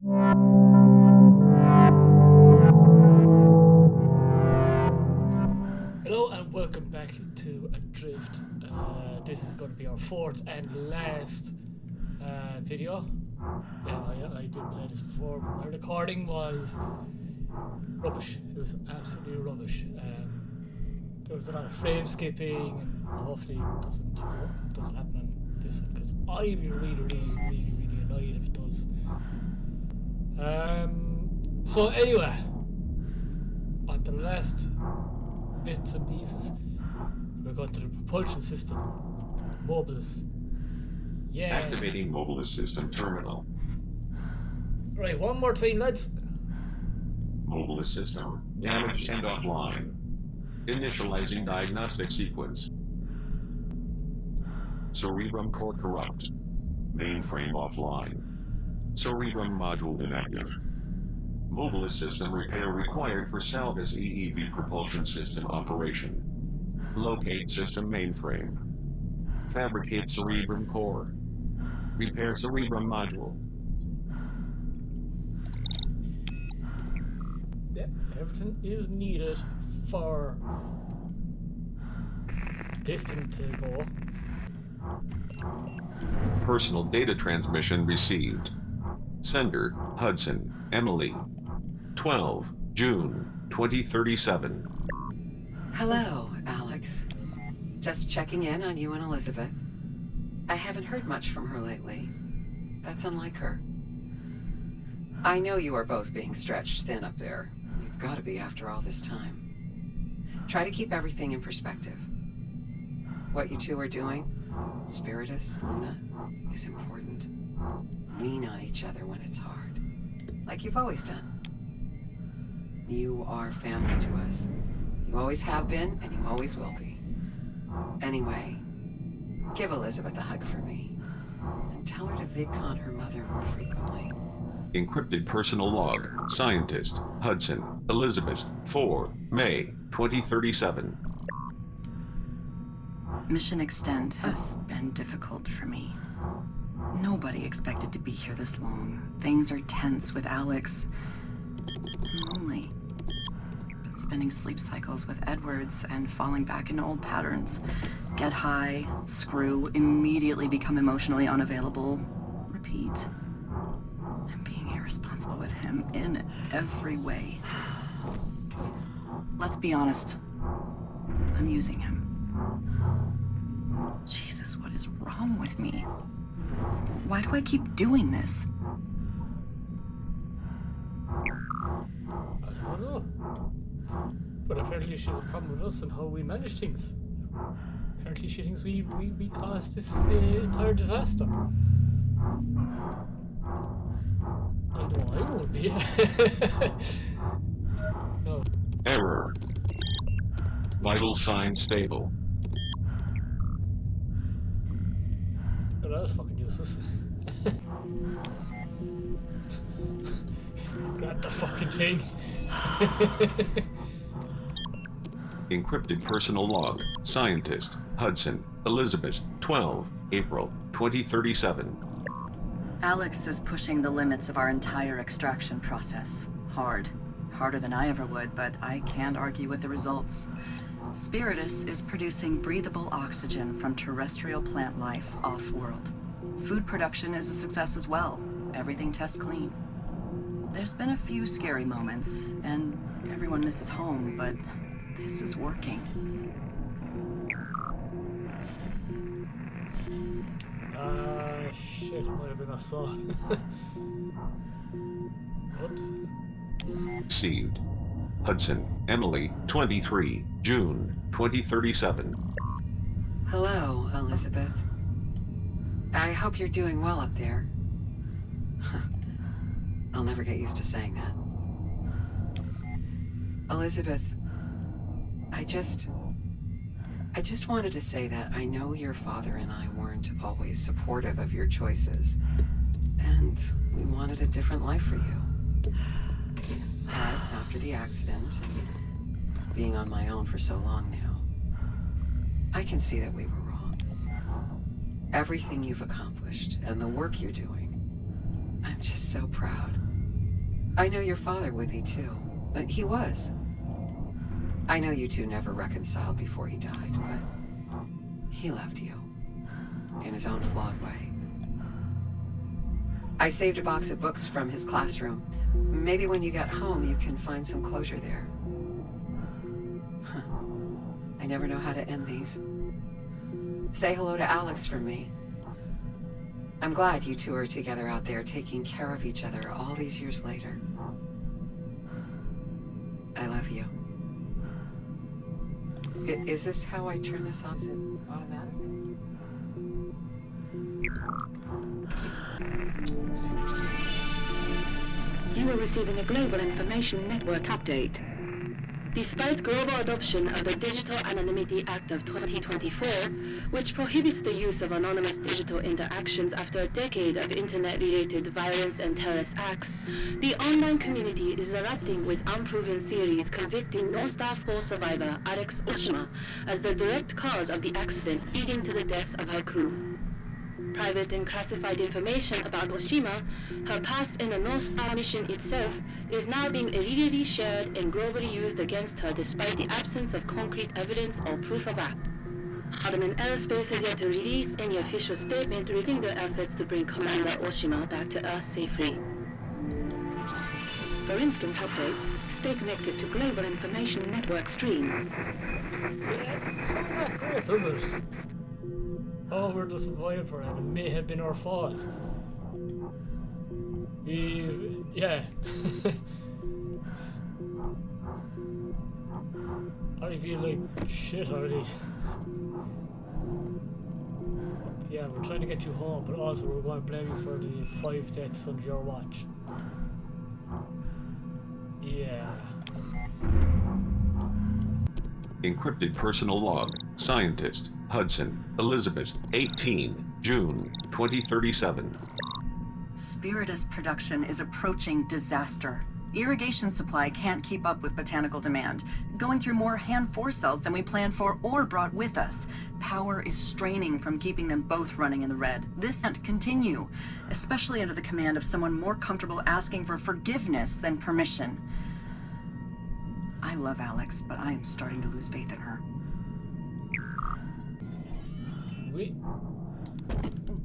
Hello and welcome back to Adrift. This is going to be our fourth and last video. Yeah, I didn't play this before, but my recording was rubbish. It was absolutely rubbish. There was a lot of frame skipping, and hopefully it doesn't happen on this one, because I'd be really annoyed if it does. So anyway, on to the last bits and pieces. We're going to the propulsion system, Mobilis. Yeah. Activating Mobilis system terminal. Right, one more time, lads. Mobilis system damaged and offline. Initializing diagnostic sequence. Cerebrum core corrupt. Mainframe offline. Cerebrum module inactive. Mobilis system repair required for Salvis EEV propulsion system operation. Locate system mainframe. Fabricate cerebrum core. Repair cerebrum module. Yeah, everything is needed for this thing to go. Personal data transmission received. Sender, Hudson, Emily. 12 June 2037. Hello, Alex. Just checking in on you and Elizabeth. I haven't heard much from her lately. That's unlike her. I know you are both being stretched thin up there. You've got to be after all this time. Try to keep everything in perspective. What you two are doing, Spiritus, Luna, is important. Lean on each other when it's hard, like you've always done. You are family to us. You always have been, and you always will be. Anyway, give Elizabeth a hug for me, and tell her to VidCon her mother more frequently. Encrypted personal log. Scientist, Hudson, Elizabeth, 4 May 2037. Mission Extend has been difficult for me. Nobody expected to be here this long. Things are tense with Alex. I'm lonely. Been spending sleep cycles with Edwards and falling back into old patterns. Get high, screw, immediately become emotionally unavailable. Repeat. I'm being irresponsible with him in every way. Let's be honest. I'm using him. Jesus, what is wrong with me? Why do I keep doing this? I don't know. But apparently she has a problem with us and how we manage things. Apparently she thinks we caused this entire disaster. I know I would be. No. Error. Vital sign stable. Oh, that was fucking useless. Grab the fucking thing. Encrypted personal log. Scientist, Hudson, Elizabeth, 12 April 2037. Alex is pushing the limits of our entire extraction process. Hard. Harder than I ever would, but I can't argue with the results. Spiritus is producing breathable oxygen from terrestrial plant life off-world. Food production is a success as well. Everything tests clean. There's been a few scary moments, and everyone misses home, but this is working. Shit, it might have been us all. Oops. Received. Hudson, Emily, 23 June 2037. Hello, Elizabeth. I hope you're doing well up there. I'll never get used to saying that. Elizabeth, I just wanted to say that I know your father and I weren't always supportive of your choices, and we wanted a different life for you. But after the accident, and being on my own for so long now, I can see that we were wrong. Everything you've accomplished and the work you're doing, I'm just so proud. I know your father would be too. But he was. I know you two never reconciled before he died, but he loved you. In his own flawed way. I saved a box of books from his classroom. Maybe when you get home, you can find some closure there. I never know how to end these. Say hello to Alex from me. I'm glad you two are together out there taking care of each other all these years later. I love you. Is this how I turn this on? Is it automatic? You are receiving a global information network update. Despite global adoption of the Digital Anonymity Act of 2024, which prohibits the use of anonymous digital interactions after a decade of internet-related violence and terrorist acts, the online community is erupting with unproven theories convicting NorthStar IV survivor Alex Oshima as the direct cause of the accident leading to the death of her crew. Private and classified information about Oshima, her past in the NorthStar mission itself, is now being illegally shared and globally used against her despite the absence of concrete evidence or proof of act. Hardeman Aerospace has yet to release any official statement regarding their efforts to bring Commander Oshima back to Earth safely. For instant updates, stay connected to Global Information Network stream. Yeah, it's not that great, does it? Oh, we're the survivor and it may have been our fault. Yeah. I feel like shit already. Yeah, we're trying to get you home, but also we're going to blame you for the 5 deaths under your watch. Yeah. Encrypted personal log. Scientist. Hudson. Elizabeth. 18. June. 2037. Spiritus production is approaching disaster. Irrigation supply can't keep up with botanical demand, going through more Han-4 cells than we planned for or brought with us. Power is straining from keeping them both running in the red. This can't continue, especially under the command of someone more comfortable asking for forgiveness than permission. I love Alex, but I am starting to lose faith in her. Wait. Oh,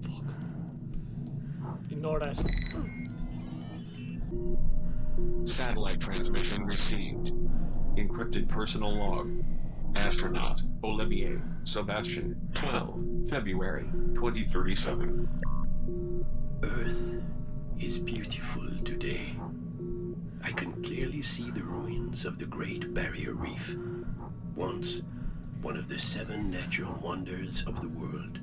fuck. Ignore that. Satellite transmission received. Encrypted personal log. Astronaut. Olivier. Sebastian. 12. February. 2037. Earth is beautiful today. I can clearly see the ruins of the Great Barrier Reef. Once, one of the 7 natural wonders of the world.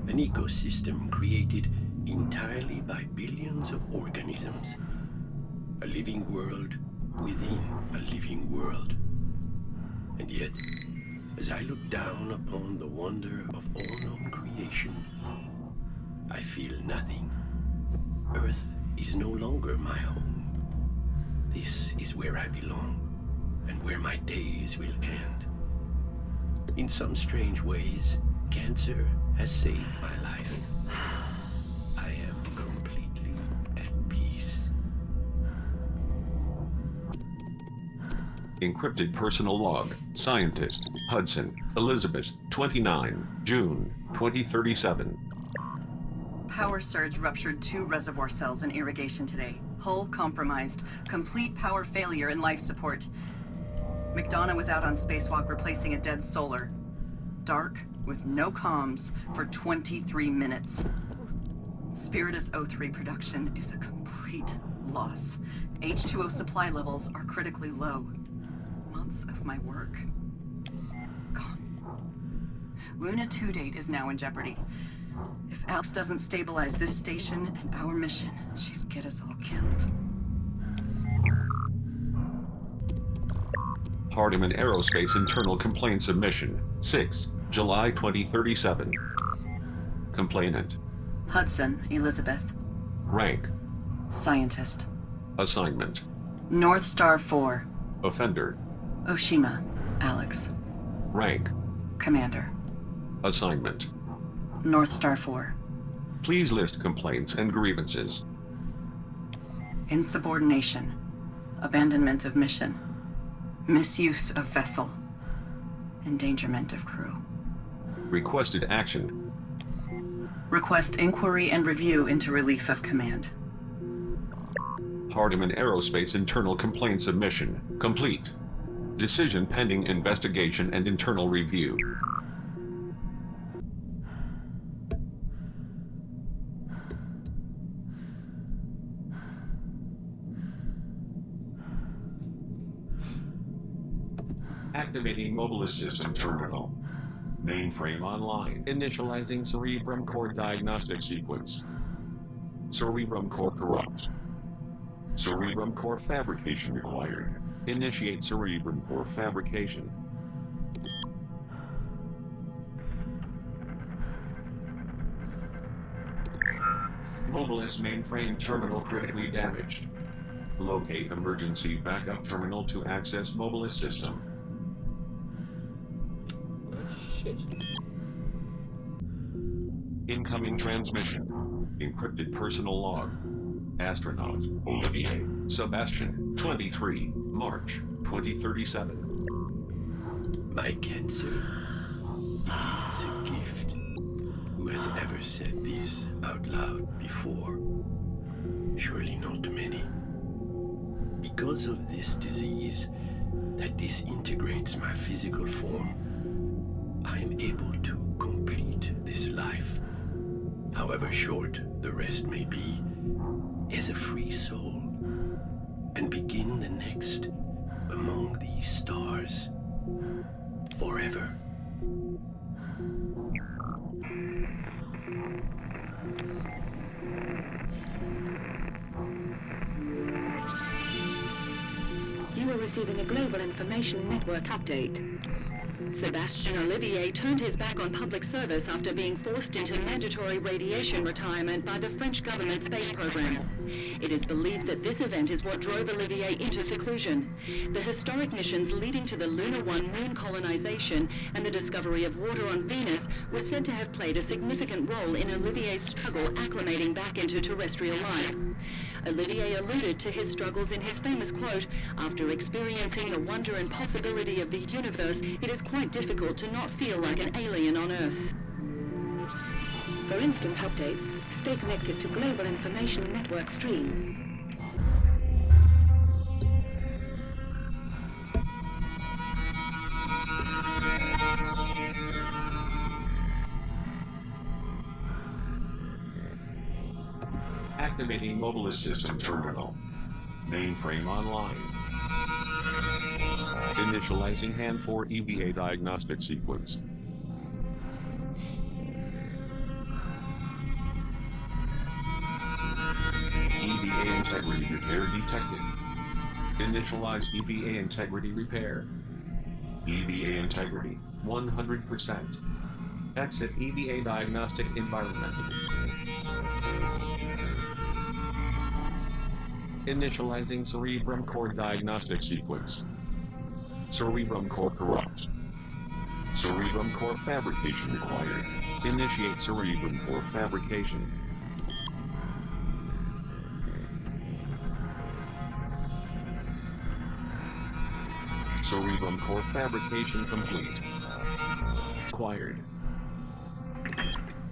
An ecosystem created entirely by billions of organisms. A living world within a living world. And yet, as I look down upon the wonder of all known creation, I feel nothing. Earth is no longer my home. This is where I belong, and where my days will end. In some strange ways, cancer has saved my life. I am completely at peace. Encrypted personal log. Scientist. Hudson. Elizabeth. 29. June. 2037. Power surge ruptured 2 reservoir cells in irrigation today. Hull compromised. Complete power failure in life support. McDonough was out on spacewalk replacing a dead solar. Dark, with no comms, for 23 minutes. Spiritus 03 production is a complete loss. H2O supply levels are critically low. Months of my work gone. Luna 2 date is now in jeopardy. If Alex doesn't stabilize this station and our mission, she's gonna get us all killed. Hardeman Aerospace Internal Complaint Submission. 6. July 2037. Complainant. Hudson, Elizabeth. Rank. Scientist. Assignment. NorthStar IV. Offender. Oshima, Alex. Rank. Commander. Assignment. NorthStar IV. Please list complaints and grievances. insubordination, abandonment of mission, misuse of vessel, endangerment of crew. Requested action. Request inquiry and review into relief of command. Hardiman Aerospace internal complaint submission complete. Decision pending investigation and internal review. Activating mobile system terminal. Mainframe online. Initializing cerebrum core diagnostic sequence. Cerebrum core corrupt. Cerebrum core fabrication required. Initiate cerebrum core fabrication. Mobilis mainframe terminal critically damaged. Locate emergency backup terminal to access Mobilis system. Shit. Incoming transmission. Encrypted personal log. Astronaut Olivier Sebastian 23 March 2037. My cancer, it is a gift. Who has ever said this out loud before? Surely not many. Because of this disease that disintegrates my physical form, I am able to complete this life, however short the rest may be, as a free soul, and begin the next among these stars forever. You are receiving a global information network update. Sebastien Olivier turned his back on public service after being forced into mandatory radiation retirement by the French government space program. It is believed that this event is what drove Olivier into seclusion. The historic missions leading to the Luna 1 moon colonization and the discovery of water on Venus were said to have played a significant role in Olivier's struggle acclimating back into terrestrial life. Olivier alluded to his struggles in his famous quote, "After experiencing the wonder and possibility of the universe, it is quite difficult to not feel like an alien on Earth." For instant updates, stay connected to Global Information Network stream. Activating Mobilis system terminal. Mainframe online. Initializing hand 4 EVA diagnostic sequence. EVA integrity repair detected. Initialize EVA integrity repair. EVA integrity 100%. Exit EVA diagnostic environment. Initializing cerebrum core diagnostic sequence. Cerebrum core corrupt. Cerebrum core fabrication required. Initiate cerebrum core fabrication. Cerebrum core fabrication complete. Acquired.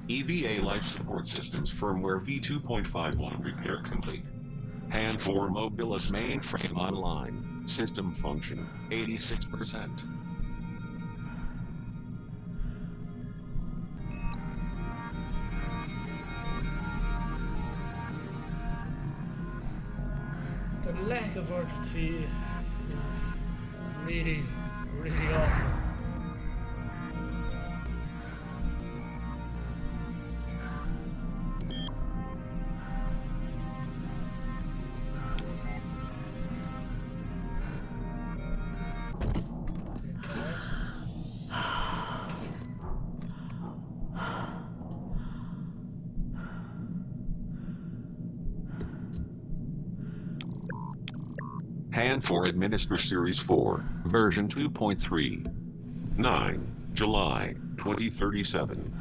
EVA life support systems firmware v2.51 repair complete. Hand 4 Mobilis mainframe online. System function 86%. The lack of urgency is really, really awful. Hand 4 Administer Series 4, version 2.3. 9, July 2037.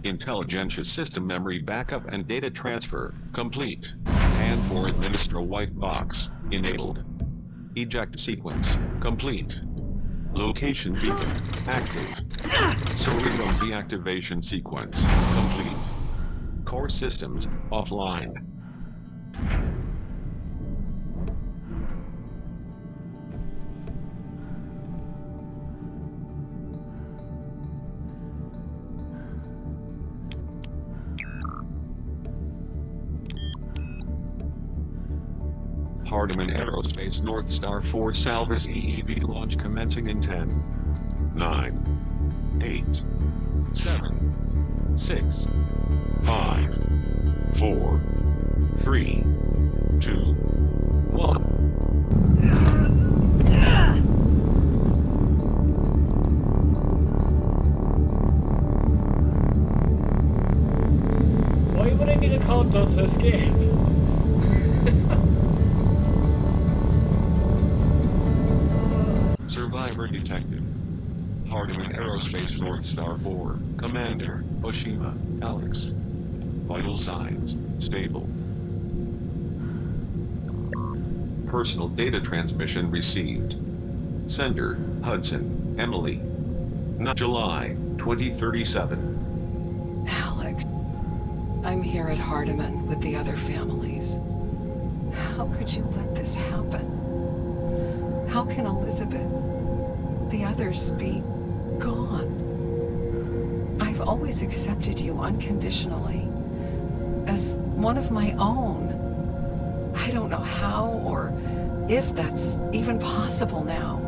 Intelligentsia system memory backup and data transfer complete. Hand for administer white box, enabled. Eject sequence, complete. Location beacon, active. Cerebrum deactivation sequence, complete. Core systems, offline. Hardeman Aerospace NorthStar IV Salvus EEV launch commencing in 10, 9, 8, 7, 6, 5, 4, 3, 2, 1. Why would I need a countdown to escape? Survivor detected. Hardeman Aerospace NorthStar IV, Commander, Oshima, Alex. Vital signs, stable. Personal data transmission received. Sender, Hudson, Emily. Not July, 2037. Alec, I'm here at Hardeman with the other families. How could you let this happen? How can Elizabeth, the others, be gone? I've always accepted you unconditionally, as one of my own. I don't know how or if that's even possible now.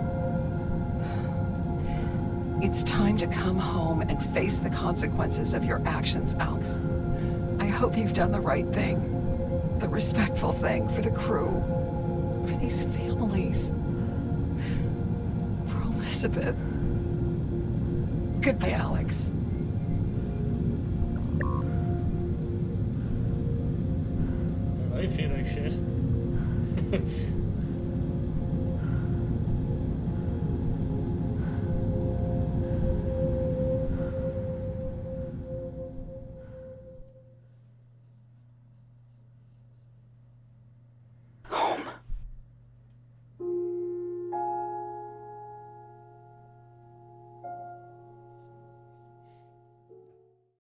It's time to come home and face the consequences of your actions, Alex. I hope you've done the right thing, the respectful thing for the crew, for these families. Elizabeth. Goodbye, Alex. I feel like shit.